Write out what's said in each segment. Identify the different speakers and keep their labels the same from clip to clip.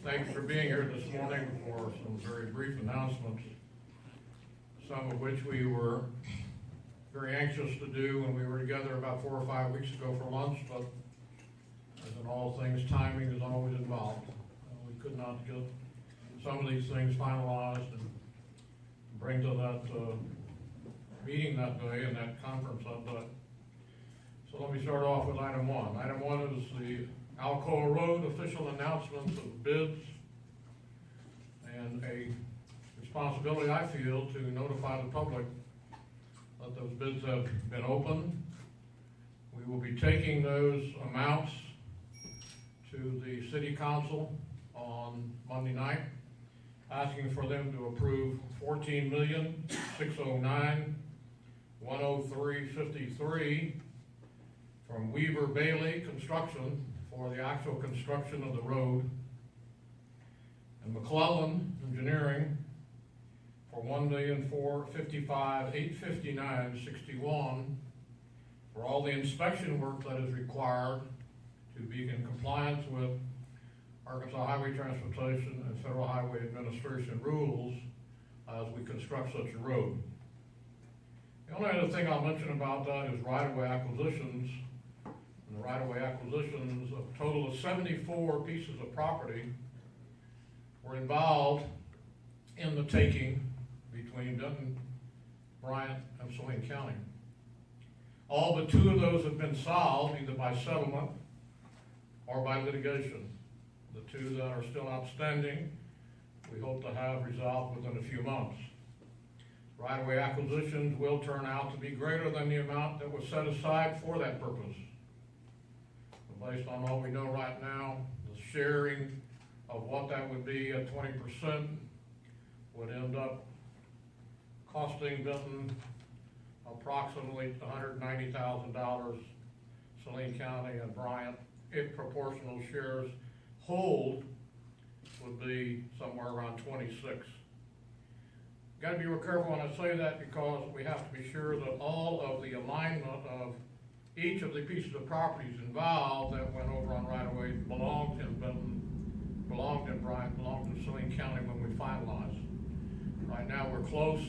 Speaker 1: Thanks for being here this morning for some very brief announcements, some of which we were very anxious to do when we were together about 4 or 5 weeks ago for lunch, but as in all things, timing is always involved. We could not get some of these things finalized and bring to that meeting that day and that conference that day. So let me start off with item one. Item one is the Alcoa Road official announcements of bids and a responsibility I feel to notify the public that those bids have been opened. We will be taking those amounts to the city council on Monday night, asking for them to approve $14,609,103.53 from Weaver Bailey Construction for the actual construction of the road, and McClellan Engineering for $1,455,859.61 for all the inspection work that is required to be in compliance with Arkansas Highway Transportation and Federal Highway Administration rules as we construct such a road. The only other thing I'll mention about that is right-of-way acquisitions. And the right-of-way acquisitions, a total of 74 pieces of property were involved in the taking between Benton, Bryant, and Saline County. All but 2 of those have been solved either by settlement or by litigation. The 2 that are still outstanding, we hope to have resolved within a few months. Right-of-way acquisitions will turn out to be greater than the amount that was set aside for that purpose. Based on all we know right now, the sharing of what that would be at 20% would end up costing Benton approximately $190,000. Saline County and Bryant, if proportional shares hold, would be somewhere around 26. Got to be real careful when I say that, because we have to be sure that all of the alignment of each of the pieces of properties involved that went over on right-of-way belonged in Benton, belonged in Bryant, belonged in Saline County when we finalized. Right now we're close,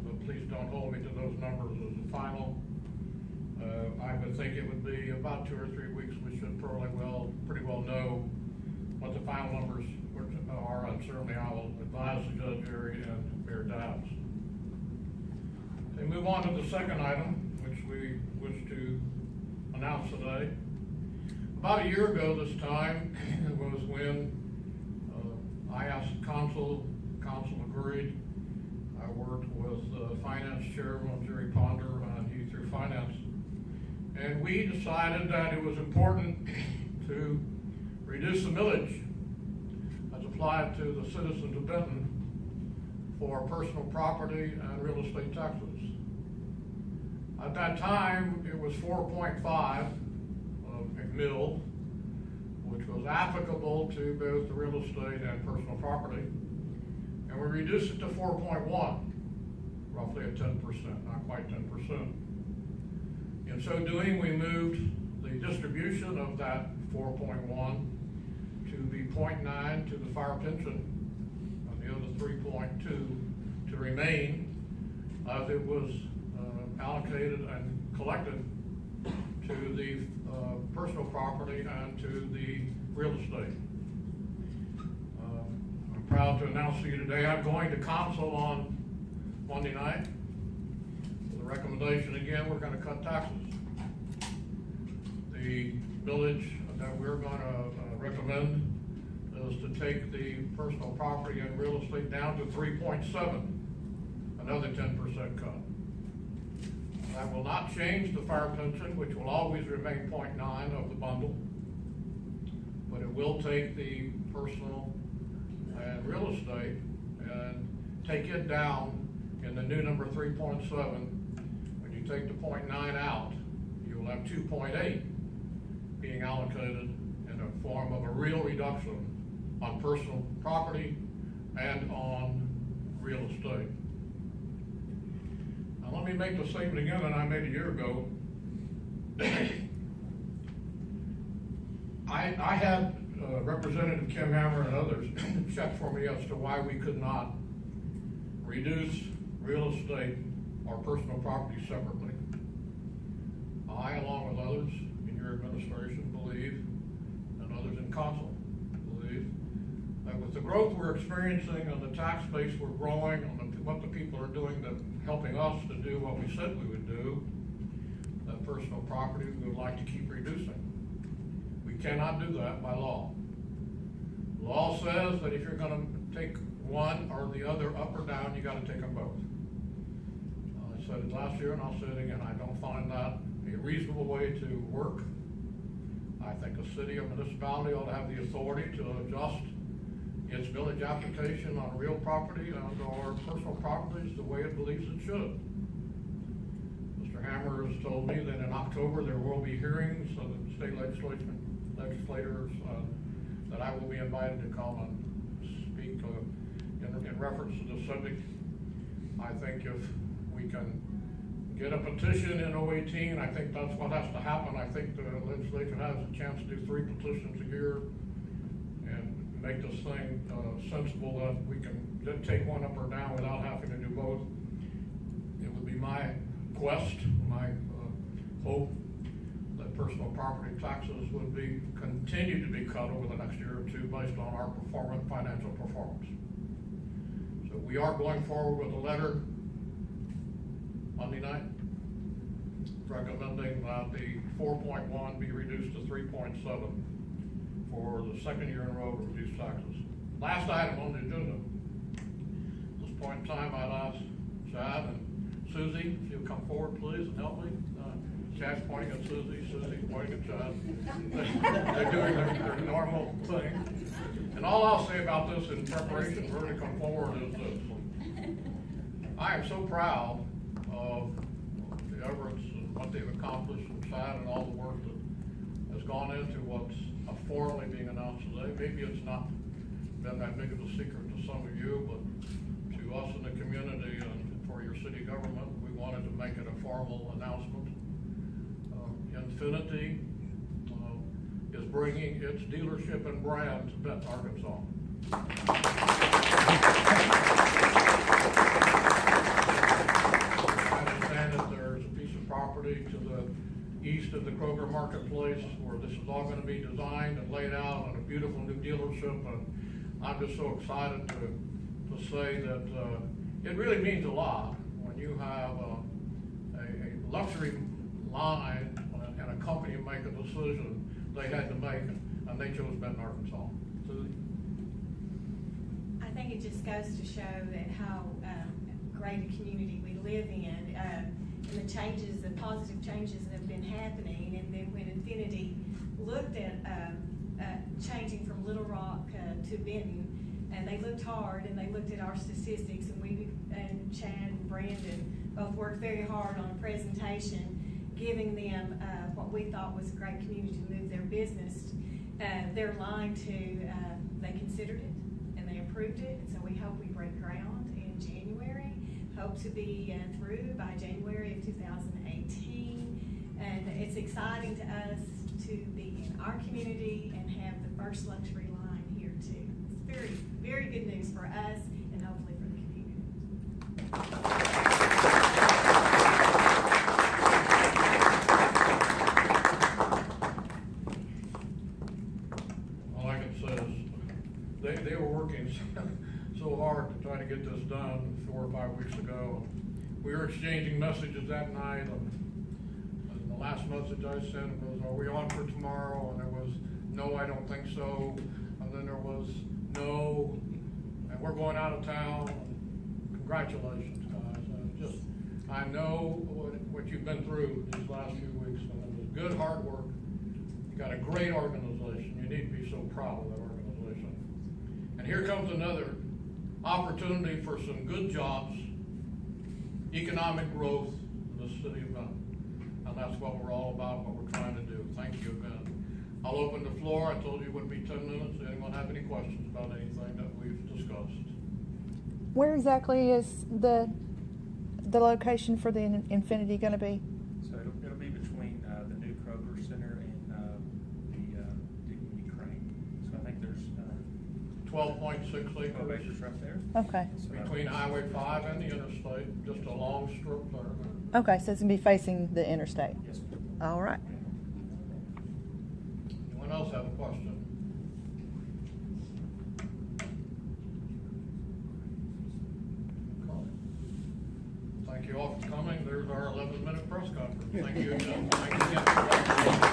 Speaker 1: but please don't hold me to those numbers as the final. I would think it would be about 2 or 3 weeks. We should pretty well know what the final numbers are, and certainly I will advise the Judge Area and Mayor Dobbs. Okay, move on to the second item, which we wish to announce today. About a year ago this time was when I asked council agreed. I worked with Finance Chairman Jerry Ponder, and he through Finance, and we decided that it was important to reduce the millage as applied to the citizens of Benton for personal property and real estate taxes. At that time, it was 4.5 mill, which was applicable to both the real estate and personal property, and we reduced it to 4.1, roughly at 10%, not quite 10%. In so doing, we moved the distribution of that 4.1 to the 0.9 to the fire pension, and the other 3.2 to remain as it was allocated and collected to the personal property and to the real estate. I'm proud to announce to you today I'm going to council on Monday night. For the recommendation, again, we're going to cut taxes. The millage that we're going to recommend is to take the personal property and real estate down to 3.7, another 10% cut. That will not change the fire pension, which will always remain 0.9 of the bundle, but it will take the personal and real estate and take it down in the new number 3.7. When you take the 0.9 out, you will have 2.8 being allocated in the form of a real reduction on personal property and on real estate. Let me make the statement again that I made a year ago. I had Representative Kim Hammer and others checked for me as to why we could not reduce real estate or personal property separately. I, along with others in your administration, believe, and others in council believe, that with the growth we're experiencing and the tax base we're growing, and what the people are doing, that helping us to do what we said we would do, that personal property we would like to keep reducing. We cannot do that by law. Law says that if you're going to take one or the other up or down, you got to take them both. I said it last year and I'll say it again. I don't find that a reasonable way to work. I think a city or municipality ought to have the authority to adjust its village application on real property and or personal properties the way it believes it should. Mr. Hammer has told me that in October there will be hearings of the state legislators that I will be invited to come and speak in reference to the subject. I think if we can get a petition in 018, I think that's what has to happen. I think the legislature has a chance to do 3 petitions a year and make this thing sensible that we can take one up or down without having to do both. It would be my quest, my hope that personal property taxes would be continue to be cut over the next year or two based on our financial performance. So we are going forward with a letter Monday night recommending that the 4.1 be reduced to 3.7 for the second year in a row to reduce taxes. Last item on the agenda. At this point in time, I'd ask Chad and Susie if you'll come forward, please, and help me. Chad's pointing at Susie, Susie's pointing at Chad. They're doing their normal thing. And all I'll say about this in preparation for her to come forward is this. I am so proud of the efforts and what they've accomplished from Chad and all the work that has gone into what's formally being announced today. Maybe it's not been that big of a secret to some of you, but to us in the community and for your city government, we wanted to make it a formal announcement. Infinity is bringing its dealership and brand to Benton, Arkansas. I understand that there's a piece of property to the east of the Kroger Marketplace where this is all going to be designed and laid out on a beautiful new dealership, and I'm just so excited to say that it really means a lot when you have a luxury line and a company make a decision they had to make, and they chose Benton, Arkansas. Susie?
Speaker 2: I think it just goes to show that how great a community we live in, and the changes, the positive changes that have been happening. And then when Infinity looked at changing from Little Rock to Benton, and they looked hard and they looked at our statistics, and we and Chad and Brandon both worked very hard on a presentation giving them what we thought was a great community to move their business. Their line to, they considered it and they approved it, and so we hope we break ground in January. Hope to be through by January of 2018, and it's exciting to us to be in our community and have the first luxury line here too. It's very, very good news for us and hopefully for the community.
Speaker 1: They were working so hard to try to get this done 4 or 5 weeks ago. We were exchanging messages that night, and the last message I sent was, "Are we on for tomorrow?" And there was, "No, I don't think so." And then there was, "No, and we're going out of town." Congratulations, guys. I know what you've been through these last few weeks, and it was good, hard work. You got a great organization. You need to be so proud of that organization. And here comes another opportunity for some good jobs, economic growth in the city of Benton. And that's what we're all about, what we're trying to do. Thank you again. I'll open the floor. I told you it would be 10 minutes. Anyone have any questions about anything that we've discussed?
Speaker 3: Where exactly is the location for the Infinity going to be?
Speaker 4: So it'll be between the new Kroger Center and the Dignity Crane. So
Speaker 1: 12.6 acres.
Speaker 4: 12 acres right there.
Speaker 3: Okay.
Speaker 1: Between Highway 5 and the interstate, just a long strip there.
Speaker 3: Okay, so it's gonna be facing the interstate.
Speaker 4: Yes, ma'am.
Speaker 3: All right.
Speaker 1: Anyone else have a question? Thank you all for coming. There's our 11-minute press conference. Thank you again. Thank you again.